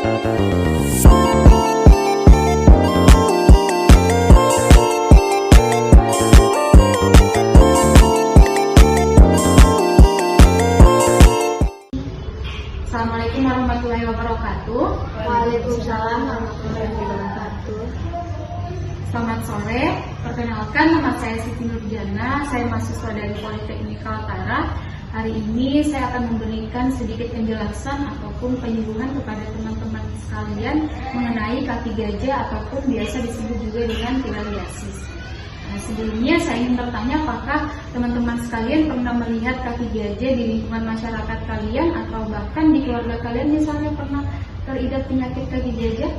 Assalamualaikum warahmatullahi wabarakatuh. Waalaikumsalam warahmatullahi wabarakatuh. Selamat sore. Perkenalkan, nama saya Siti Nurjana. Saya mahasiswa dari Politeknik Kaltara. Hari ini saya akan memberikan sedikit penjelasan ataupun penyuluhan kepada teman-teman sekalian mengenai kaki gajah ataupun biasa disebut juga dengan filariasis. Nah, sebelumnya saya ingin bertanya, apakah teman-teman sekalian pernah melihat kaki gajah di lingkungan masyarakat kalian atau bahkan di keluarga kalian misalnya pernah teridap penyakit kaki gajah?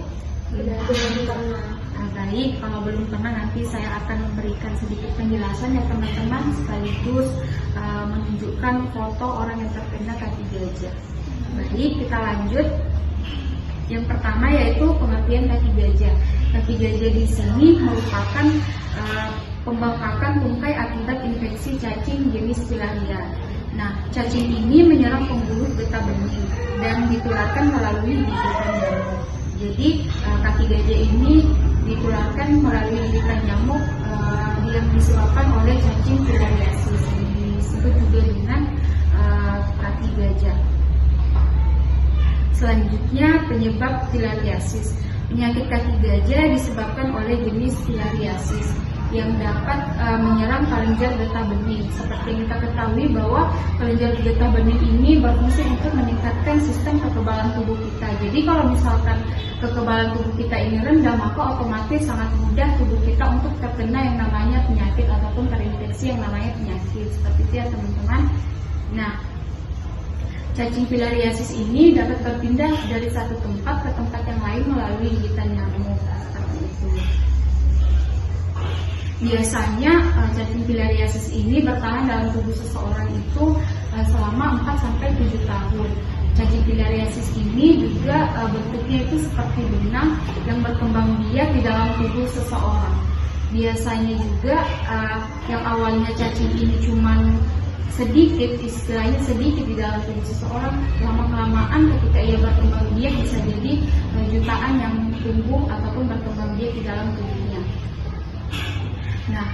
Belum pernah. Nah, baik, kalau belum pernah nanti saya akan memberikan sedikit penjelasan ya teman-teman, sekaligus menunjukkan foto orang yang terkena kaki gajah. Baik, kita lanjut. Yang pertama yaitu pengertian kaki gajah. Kaki gajah di sini merupakan pembengkakan tungkai akibat infeksi cacing jenis filaria. Nah, cacing ini menyerang pembuluh getah benih dan ditularkan melalui gigitan nyamuk. Jadi, kaki gajah ini ditularkan melalui gigitan nyamuk yang disebabkan oleh cacing filariasis, disebut juga dengan kaki gajah. Selanjutnya, penyebab filariasis. Penyakit kaki gajah disebabkan oleh jenis filariasis yang dapat menyerang kelenjar getah benih. Seperti yang kita ketahui bahwa kelenjar getah benih ini berfungsi untuk meningkatkan sistem kekebalan tubuh kita. Jadi kalau misalkan kekebalan tubuh kita ini rendah, maka otomatis sangat mudah tubuh kita untuk terkena yang namanya penyakit ataupun terinfeksi yang namanya penyakit. Seperti itu ya teman-teman. Nah, cacing filariasis ini dapat berpindah dari satu tempat ke tempat yang lain melalui gigitan nyamuk. Seperti itu. Biasanya cacing filariasis ini bertahan dalam tubuh seseorang itu selama 4-7 tahun. Cacing filariasis ini juga bentuknya itu seperti benang yang berkembang biak di dalam tubuh seseorang. Biasanya juga yang awalnya cacing ini cuma sedikit, istilahnya sedikit di dalam tubuh seseorang, lama-kelamaan ketika ia berkembang biak bisa jadi jutaan yang tumbuh ataupun berkembang biak di dalam tubuhnya. Nah,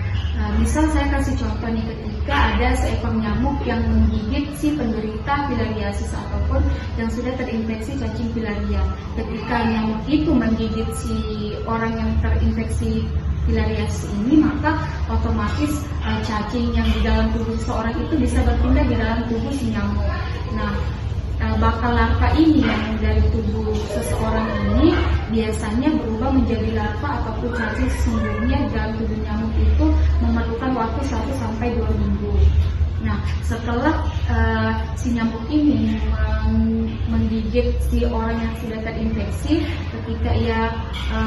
misal saya kasih contoh nih, ketika ada seekor nyamuk yang menggigit si penderita filariasis ataupun yang sudah terinfeksi cacing filaria. Ketika nyamuk itu menggigit si orang yang terinfeksi filariasis ini, maka otomatis cacing yang di dalam tubuh seseorang itu bisa berpindah di dalam tubuh si nyamuk. Nah, bakal larva ini yang dari tubuh seseorang ini biasanya berubah menjadi larva ataupun cacing sesungguhnya di dalam tubuh nyamuk itu memerlukan waktu 1-2 minggu. Nah, setelah si nyamuk ini menggigit si orang yang sudah terinfeksi, ketika ia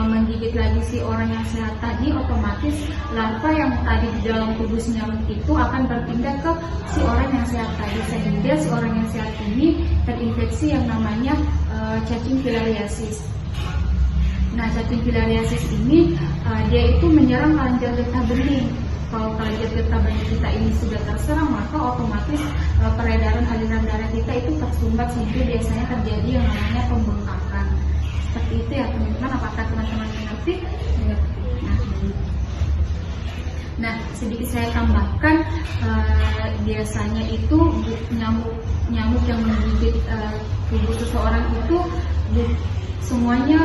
menggigit lagi si orang yang sehat tadi, otomatis larva yang tadi di dalam tubuh si nyamuk itu akan berpindah ke si orang yang sehat tadi, sehingga si orang yang sehat ini terinfeksi yang namanya cacing filariasis. Nah, cacing filariasis ini dia itu menyerang kelenjar getah benih. Kalau kelenjar getah benih kita ini sudah terserang, maka otomatis peredaran aliran darah kita itu tersumbat sehingga biasanya terjadi yang namanya pembengkakan. Seperti itu ya teman-teman. Apakah teman-teman mengerti? Nah, sedikit saya tambahkan, biasanya itu nyamuk yang menggigit tubuh seseorang itu semuanya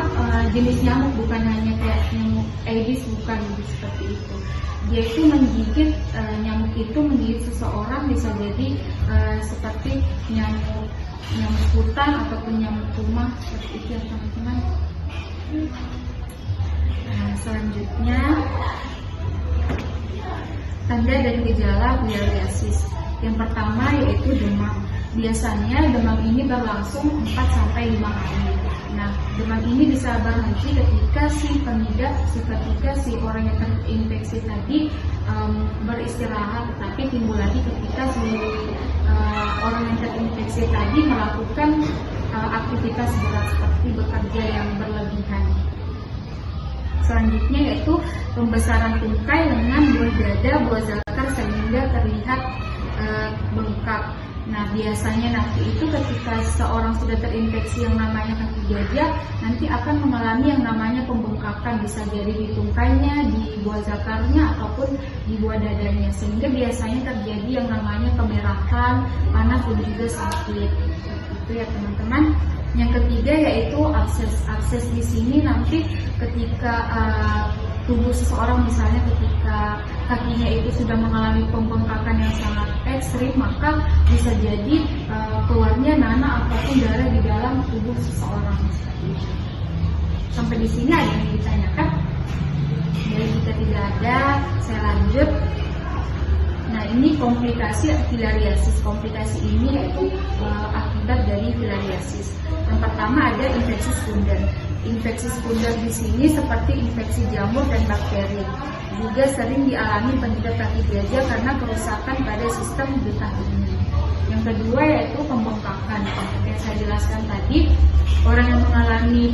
jenis nyamuk, bukan hanya kayak nyamuk Aedes, bukan seperti itu. Dia itu menggigit, nyamuk itu menggigit seseorang bisa jadi seperti nyamuk hutan ataupun nyamuk rumah, seperti itu ya teman-teman. Nah, selanjutnya tanda dan gejala filariasis. Yang pertama yaitu demam. Biasanya demam ini berlangsung 4-5 hari. Nah, demam ini bisa berhenti ketika si pengidap, ketika si orang yang terinfeksi tadi beristirahat, tapi timbul lagi ketika si orang yang terinfeksi tadi melakukan aktivitas berat seperti bekerja yang berlebihan. Selanjutnya yaitu pembesaran tungkai, lengan, buah dada, buah zakar sehingga terlihat bengkak. Nah, biasanya nanti itu ketika seseorang sudah terinfeksi yang namanya kaki gajah, nanti akan mengalami yang namanya pembengkakan, bisa jadi di tungkainya, di buah zakarnya, ataupun di buah dadanya. Sehingga biasanya terjadi yang namanya kemerahan, panas, dan juga sakit. Itu ya teman-teman. Yang ketiga yaitu abses. Abses di sini nanti ketika tubuh seseorang, misalnya ketika kakinya itu sudah mengalami pembengkakan yang sangat ekstrim, maka bisa jadi keluarnya nanah ataupun darah di dalam tubuh seseorang. Sampai di sini ada yang ditanyakan? Jadi jika tidak ada, saya lanjut. Nah, ini komplikasi filariasis. Komplikasi ini yaitu akibat dari filariasis. Yang pertama ada infeksi sekunder. Infeksi sekunder di sini seperti infeksi jamur dan bakteri. Juga sering dialami penderita kaki gajah karena kerusakan pada sistem getah benih. Yang kedua yaitu pembengkakan. Seperti yang saya jelaskan tadi, orang yang mengalami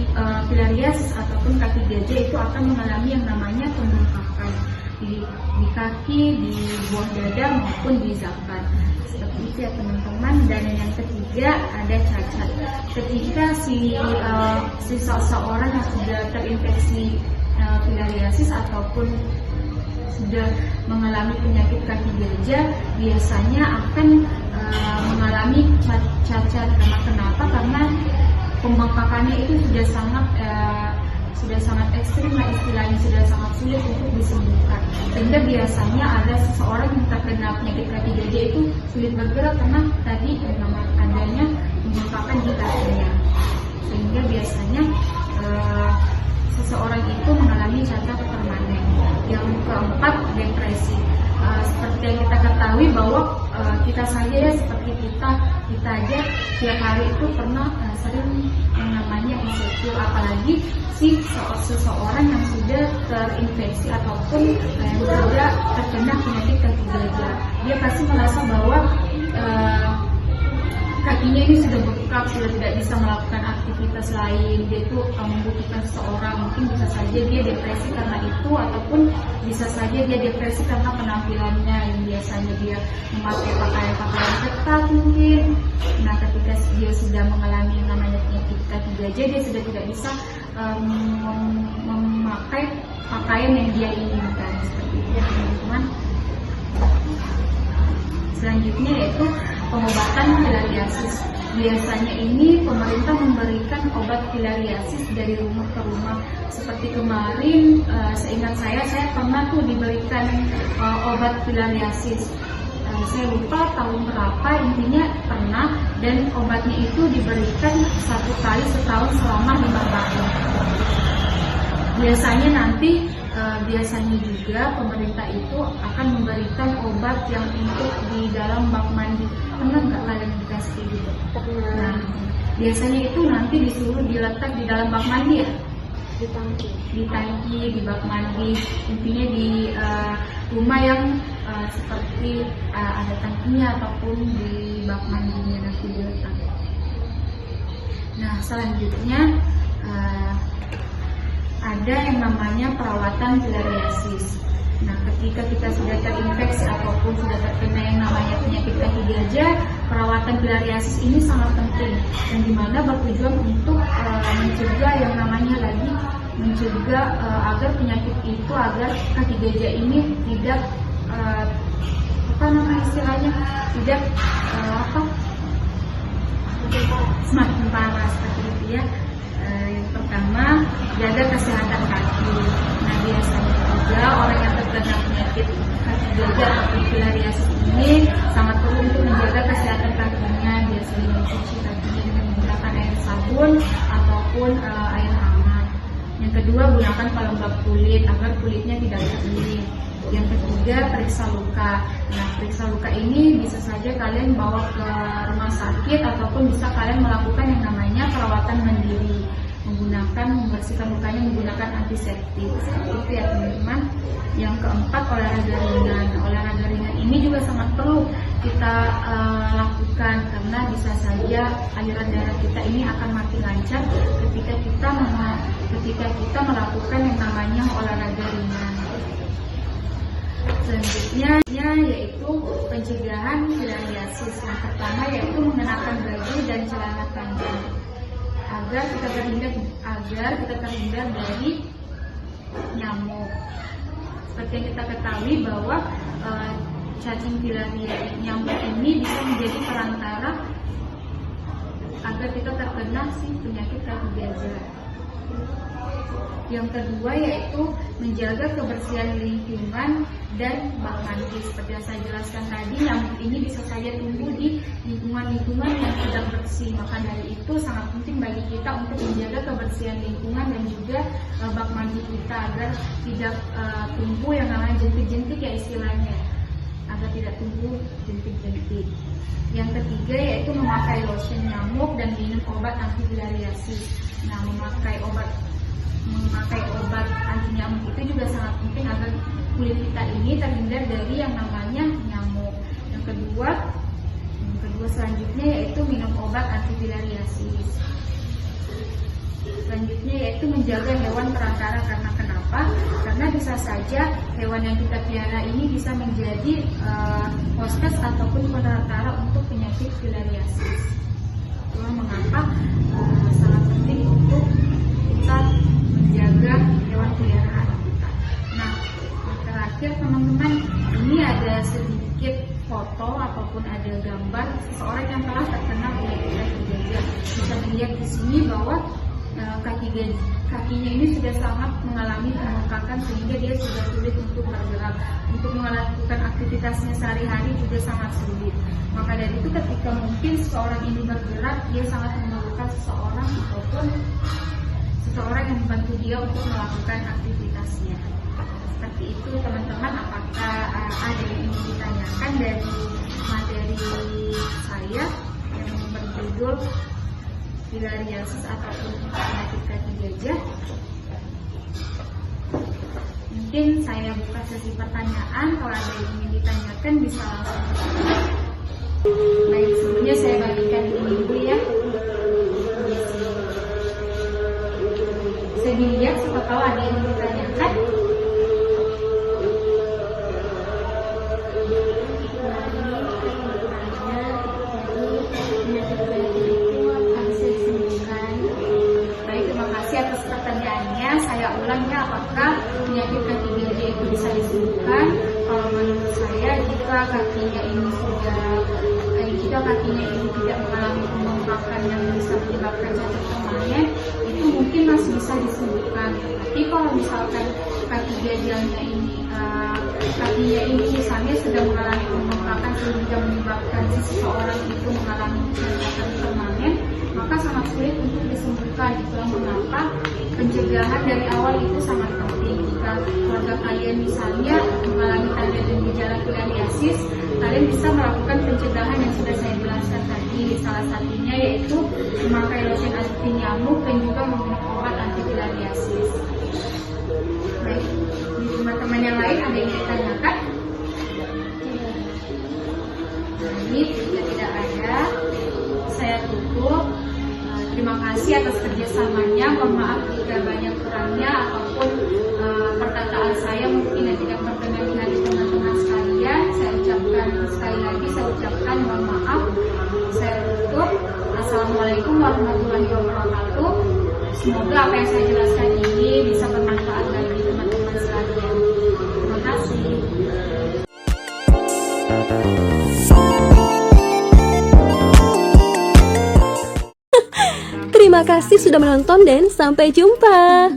filariasis ataupun kaki gajah itu akan mengalami yang namanya pembengkakan di kaki, di buah dada maupun di zakar. Seperti itu ya teman-teman. Dan yang ketiga ada cacat. Ketika seseorang yang sudah terinfeksi filariasis ataupun sudah mengalami penyakit kaki gajah, biasanya akan mengalami cacat. Karena kenapa? Karena pembengkakannya itu sudah sangat ekstrim lah istilahnya, sudah sangat sulit untuk disembuhkan. Sehingga biasanya ada seseorang yang terkena penyakit kaki gajah itu sulit bergerak karena tadi adanya pembengkakan di kakinya. Sehingga biasanya seseorang itu mengalami cacat permanen. Yang keempat, depresi. Seperti yang kita ketahui bahwa kita saja ya, seperti kita aja tiap hari itu pernah sering yang namanya insecure, apalagi seseorang yang sudah terinfeksi ataupun yang sudah terkena penyakit kaki gajah. Dia pasti merasa bahwa kakinya ini sudah bengkak, sudah tidak bisa melakukan aktivitas lain. Dia itu membutuhkan seseorang. Mungkin bisa saja dia depresi karena itu, ataupun bisa saja dia depresi karena penampilannya yang biasanya dia memakai pakaian ketat mungkin. Nah, ketika dia sudah mengalami yang namanya penyakit kaki gajah, dia sudah tidak bisa memakai pakaian yang dia inginkan. Seperti itu ya teman-teman. Selanjutnya yaitu pengobatan filariasis. Biasanya ini pemerintah memberikan obat filariasis dari rumah ke rumah. Seperti kemarin, seingat saya pernah tuh diberikan obat filariasis. Saya lupa tahun berapa, intinya pernah, dan obatnya itu diberikan 1 kali setahun selama 5 tahun. Biasanya juga pemerintah itu akan memberikan obat yang untuk di dalam bak mandi. Pernah nggak kalian dikasih gitu? Nah, biasanya itu nanti disuruh diletak di dalam bak mandi ya? Di tangki, di bak mandi. Intinya di rumah yang seperti ada tangkinya ataupun di bak mandinya nanti diletak. Nah, selanjutnya ada yang namanya perawatan filariasis. Nah, ketika kita sudah terinfeksi ataupun sudah terkena yang namanya penyakit kaki gajah, perawatan filariasis ini sangat penting, dan dimana bertujuan untuk mencegah yang namanya agar penyakit itu, agar kaki gajah ini tidak semakin parah seperti itu ya. Yang pertama, jaga kesehatan kaki. Nah, biasanya juga orang yang terkena penyakit kaki gajah atau filariasis ini sangat perlu untuk menjaga kesehatan kakinya. Biasanya mencuci kakinya dengan menggunakan air sabun ataupun air hangat. Yang kedua, gunakan pelembab kulit agar kulitnya tidak kering. Yang ketiga, periksa luka. Nah, periksa luka ini bisa saja kalian bawa ke rumah sakit ataupun bisa kalian melakukan yang namanya perawatan mandiri, membersihkan lukanya menggunakan antiseptik. Itu ya teman-teman. Yang keempat, olahraga ringan. Olahraga ringan ini juga sangat perlu kita lakukan, karena bisa saja aliran darah kita ini akan makin lancar ketika kita melakukan yang namanya olahraga ringan. Selanjutnya yaitu pencegahan filariasis. Yang pertama yaitu mengenakan baju dan celana panjang agar kita terhindar dari nyamuk. Seperti yang kita ketahui bahwa cacing filaria nyamuk ini bisa menjadi perantara agar kita terkena penyakit kaki gajah. Yang kedua yaitu menjaga kebersihan lingkungan dan bak mandi. Seperti yang saya jelaskan tadi, nyamuk ini bisa saja tumbuh di lingkungan-lingkungan yang tidak bersih. Maka dari itu sangat penting bagi kita untuk menjaga kebersihan lingkungan dan juga bak mandi kita agar tidak tumbuh yang namanya jentik-jentik ya istilahnya, agar tidak tumbuh jentik-jentik. Yang ketiga yaitu memakai lotion nyamuk dan minum obat antifilariasis. Nah, memakai obat anti nyamuk itu juga sangat penting agar kulit kita ini terhindar dari yang namanya nyamuk. Yang kedua selanjutnya yaitu minum obat antifilariasis. Selanjutnya yaitu menjaga hewan perantara. Karena kenapa? Karena bisa saja hewan yang kita pelihara ini bisa menjadi hostes ataupun perantara untuk penyakit filariasis. Itulah mengapa sangat penting untuk kita menjaga hewan peliharaan kita. Nah, terakhir teman-teman, ini ada sedikit foto ataupun ada gambar seseorang yang telah terkena penyakit kaki gajah. Bisa dilihat di sini bahwa kakinya ini sudah sangat mengalami pembengkakan sehingga dia sudah sulit untuk bergerak, untuk melakukan aktivitasnya sehari-hari juga sangat sulit. Maka dari itu ketika mungkin seseorang ini bergerak, dia sangat memerlukan seseorang ataupun seseorang yang membantu dia untuk melakukan aktivitasnya. Seperti itu teman-teman. Apakah ada yang ingin ditanyakan dari materi saya yang berjudul filariasis ataupun penyakit kaki gajah? Mungkin saya buka sesi pertanyaan. Kalau ada yang ingin ditanyakan bisa langsung bertanya. Baik, sebelumnya saya bagikan ini dulu ya. Bisa dilihat siapa tahu ada yang ditanyakan. Baik, terima kasih atas pertanyaannya. Saya ulang ya, apakah penyakit kaki gajah itu bisa disembuhkan? Kalau menurut saya, jika kakinya ini tidak mengalami pembengkakan yang bisa menyebabkan cacat permanen, itu mungkin masih bisa disembuhkan. Tapi kalau misalkan kakinya ini misalnya sudah mengalami pembengkakan sehingga menyebabkan seseorang itu mengalami cacat permanen, maka sangat sulit untuk disembuhkan. Itulah mengapa pencegahan dari awal itu sangat penting. Jika keluarga kalian misalnya mengalami tanda dan gejala filariasis, kalian bisa melakukan pencegahan yang sudah saya jelaskan tadi. Salah satunya yaitu memakai lotion anti nyamuk dan juga meminum obat anti filariasis. Baik, teman-teman yang lain ada yang ditanyakan? Baik, jika tidak ada, saya tutup. Terima kasih atas kerjasamanya. Mohon maaf jika banyak kurangnya ataupun perkataan saya mungkin yang tidak berkenan di hati teman-teman sekalian. Sekali lagi saya ucapkan mohon maaf. Saya tutup. Assalamualaikum warahmatullahi wabarakatuh. Semoga apa yang saya jelaskan ini bisa bermanfaat bagi teman-teman sekalian. Terima kasih. Terima kasih sudah menonton dan sampai jumpa.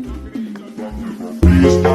Bisa